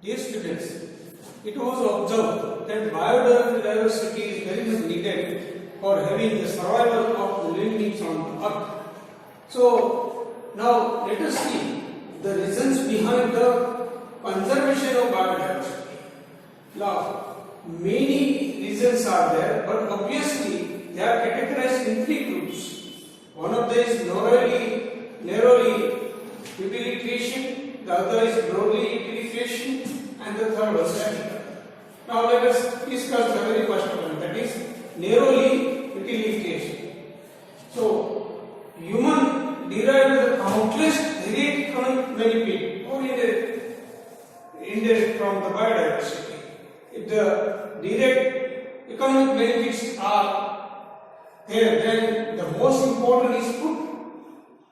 Dear students, it was observed that biodiversity is very much needed for having the survival of the living beings on the earth. So, now let us see the reasons behind the conservation of biodiversity. Now, many reasons are there, but obviously they are categorized in three groups. One of them is narrowly utilitarian, the other is broadly utilitarian, and the third was ethical. Now let us discuss the very first one, that is narrowly utilitarian. So, human derived the countless direct economic benefit or indirect from the biodiversity. If the direct economic benefits are there, then the most important is food.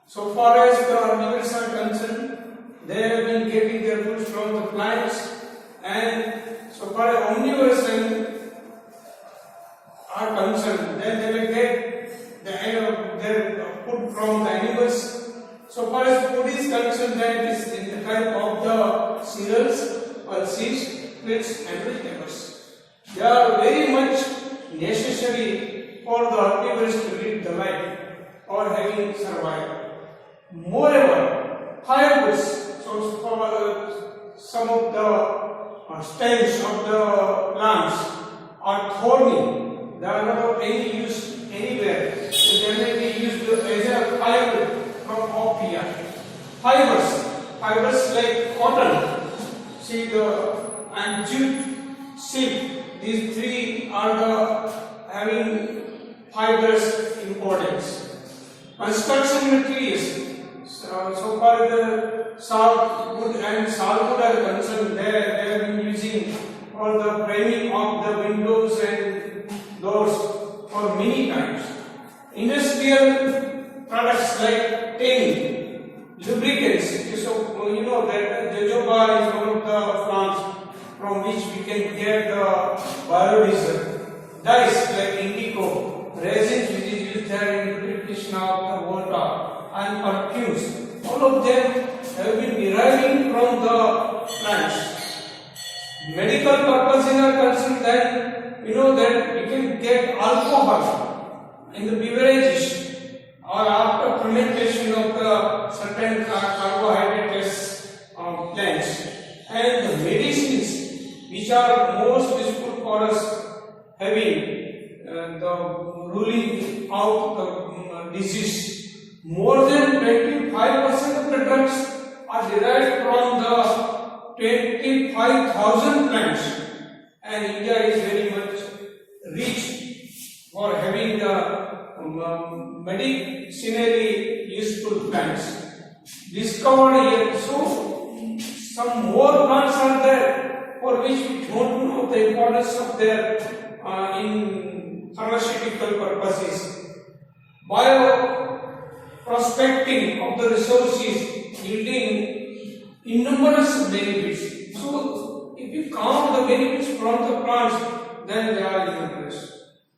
So far as the herbivores are concerned, they have been getting their food from the plants, and so far as omnivores are concerned, then they will get their food from the animals. So far as food is concerned, then it is in the type of the cereals or seeds, fruits and vegetables. They are very much necessary for the herbivores to live the life or having survival. Moreover, firewood, so for some of the stems of the plants are thorny. They are not of any use anywhere. So they may be used as a firewood from off here. Fibers like cotton, and jute, silk. These three are the having fibers importance. Construction materials. So far the saltwood and saltwood are concerned, they have been using for the framing of the windows and doors for many times. Industrial products like tanning, lubricants. So you know that jojoba is one of the plants from which we can get the biodiesel. Dyes like indigo, resins which is used there in purification of the water, and perfumes. All of them have been deriving from the plants. Medical purposes are concerned, then you know that we can get alcohol in the beverages or after fermentation of the certain carbohydrates plants, and the medicines which are most useful for us having the ruling out the disease. More than 25% of the drugs are derived from the 25,000 plants, and India is very much rich for having the medicinally useful plants discovered here. So some more plants are there for which we don't know the importance of their in pharmaceutical purposes. Prospecting of the resources yielding innumerous benefits. So, if you count the benefits from the plants, then they are innumerous.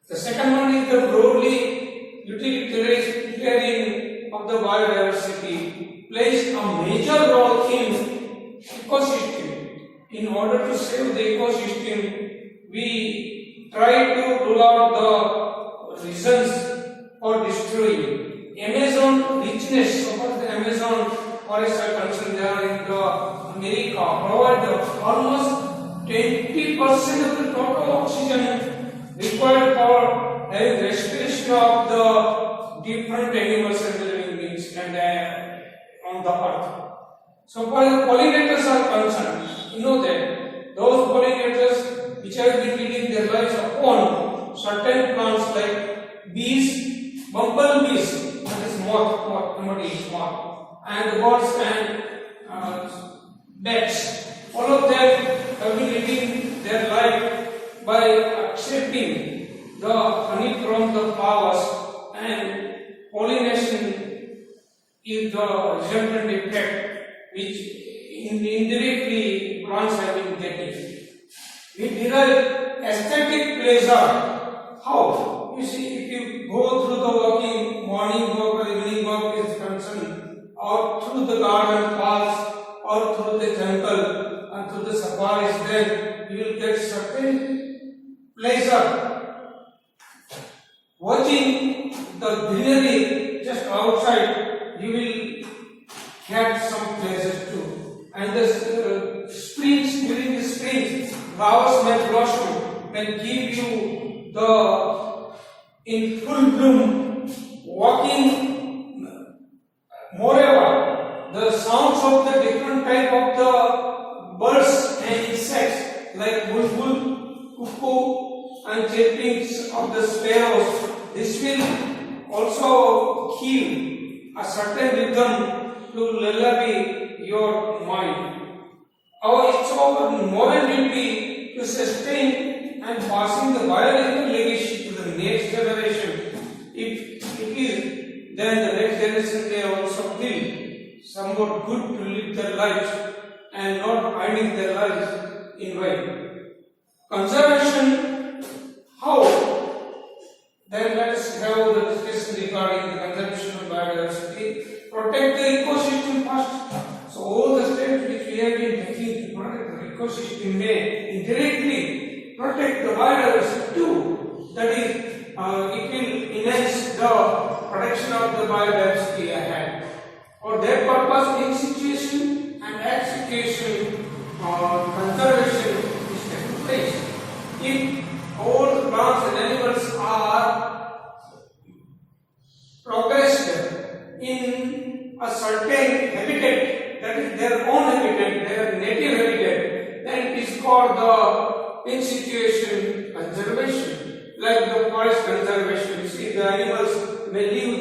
The second one is the broadly utilitarian of the biodiversity, plays a major role in ecosystem. In order to save the ecosystem, we try to rule out the reasons for destroying. Amazon richness, so far the Amazon forests are concerned, they are in the America, provide almost 20% of the total oxygen required for having respiration of the different animals and the living beings and on the earth. So far the pollinators are concerned, you know that those pollinators which have been leading their lives upon certain plants like bees, bumblebees, moth, and the birds and bats. All of them have been living their life by accepting the honey from the flowers, and pollination is the resultant effect which indirectly plants have been getting. We derive aesthetic pleasure. How? You see, if you go through the walking, morning walk or evening walk is concerned, or through the garden paths, or through the jungle, and to the safaris, then you will get certain pleasure watching the greenery just outside. You will get some pleasure too. And the springs, during the springs, flowers may blossom, may give you the in full bloom walking. Moreover, the sounds of the different type of the birds and insects like bulbul, cuckoo and chirpings of the sparrows, this will also give a certain rhythm to lullaby your mind. It's our moral duty to sustain and passing the biological legacy to the next generation. If it is, then the next generation they also feel somewhat good to live their lives and not finding their lives in vain. Conservation, how? Then let us have the discussion regarding the conservation of biodiversity. Protect the ecosystem first. So all the steps which we have been taking to protect the ecosystem may indirectly protect the biodiversity too. That is, it will enhance the protection of the biodiversity ahead. For that purpose, in situation and at situation, conservation is taking place. If all the plants and animals are progressed in a certain habitat, that is their own habitat, their native habitat, then it is called the in situation conservation. Like the forest conservation, you see the animals may live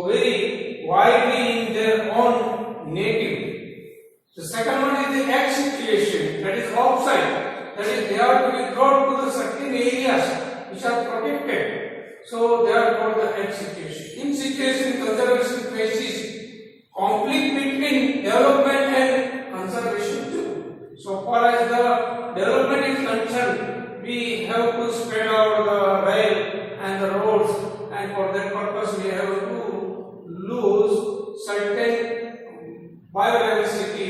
very widely in their own native. The second one is the egg situation, that is outside, that is they are to be brought to the certain areas which are protected. So they are called the egg situation. In situation, conservation faces conflict between development and conservation too. So far as the development is concerned, we have to spread out the rail and the roads, and for that purpose we have to lose certain biodiversity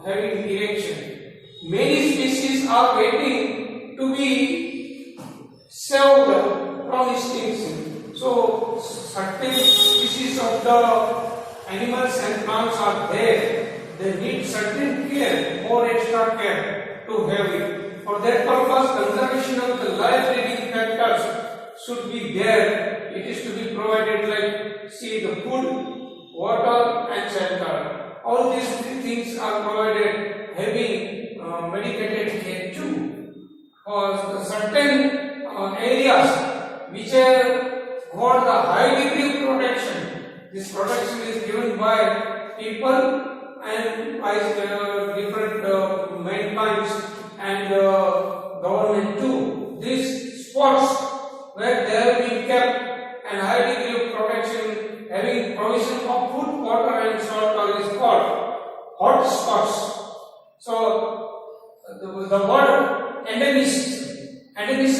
having direction. Many species are waiting to be saved from extinction. So certain species of the animals and plants are there. They need certain care, more extra care to have it. For that purpose, conservation of the life living factors should be there. It is to be provided like, see, the food, water and shelter. All these three things are provided having medicated care too. For the certain areas which have got the high degree of protection, this protection is given by people and by different mankind and government too. These spots where they have been kept and high degree of protection having provision of food, water and shelter is called hot spots. So the word endemism, that is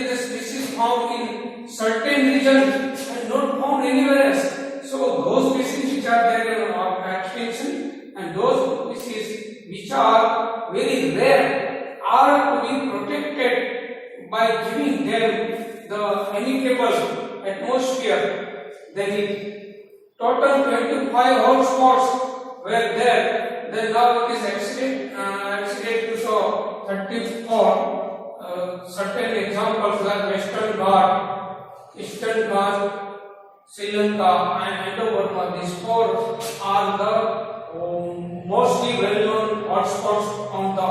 the species found in certain regions and not found anywhere else. So those species which are there in extinction and those species which are very rare are to be protected by giving them the amicable atmosphere. Then total 25 hotspots were there. Then now it is accident to show 34 certain examples like Western Ghat, Eastern Ghat, Sri Lanka and Andaman. These four are the mostly well-known hotspots on the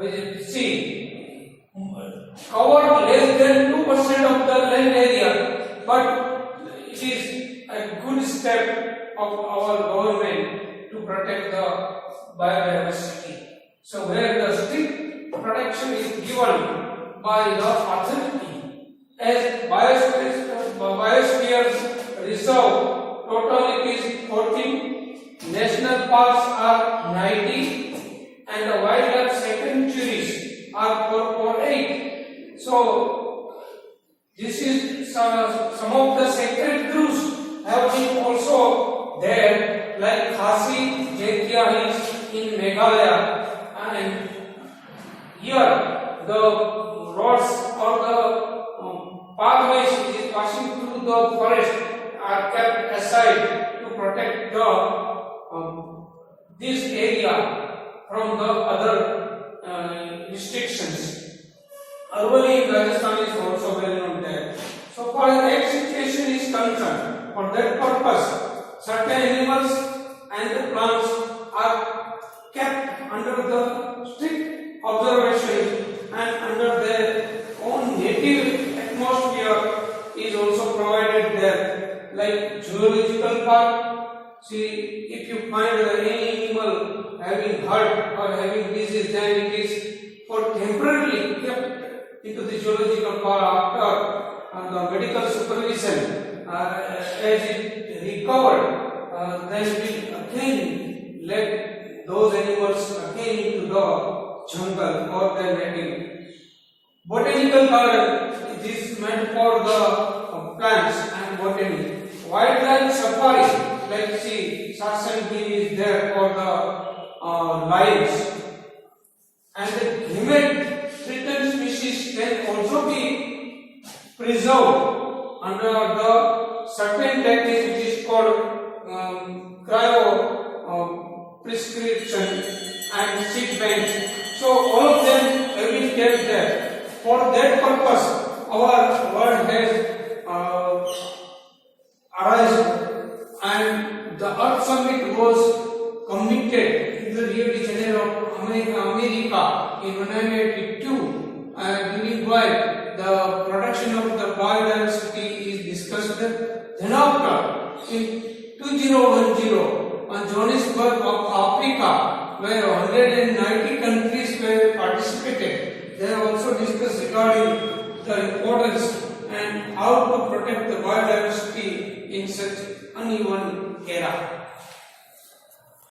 earth. See, covered less than 2% of the land area, but it is a good step of our government to protect the biodiversity. So where the strict protection is given by the authority, as biosphere reserve, total it is 14, national parks are 90, and the wildlife sanctuaries are 448. So this is some of the sacred groves have been also there, like Khasi, Jaintia Hills in Meghalaya, and here the roads or the pathways which is passing through the forest are kept aside to protect the this area from the other restrictions. Arvali in Rajasthan is also well known there. So far as that situation is concerned, for that purpose, certain animals and the plants are kept under the strict observation and under their own native atmosphere is also provided there, like zoological park. See, if you find any animal having hurt or having disease, then it is for temporarily kept into the zoological park after the medical supervision. As it recovered, then we again let those animals again into the jungle or their native. Botanical garden, it is meant for the plants and botany. Wildlife safari, like see, Sasan Hill is there for the lions. And the gamete threatened species can also be preserved under the certain technique which is called cryo prescription and seed bank. So all of them have been kept there. For that purpose, our world has arisen, and the Earth Summit was committed in the Rio de Janeiro, America in 1982, during which the production of the biodiversity is discussed. Then after, in 2010, on Johannesburg of Africa, where 190 countries were participated, they also discussed regarding the importance and how to protect the biodiversity in such uneven era.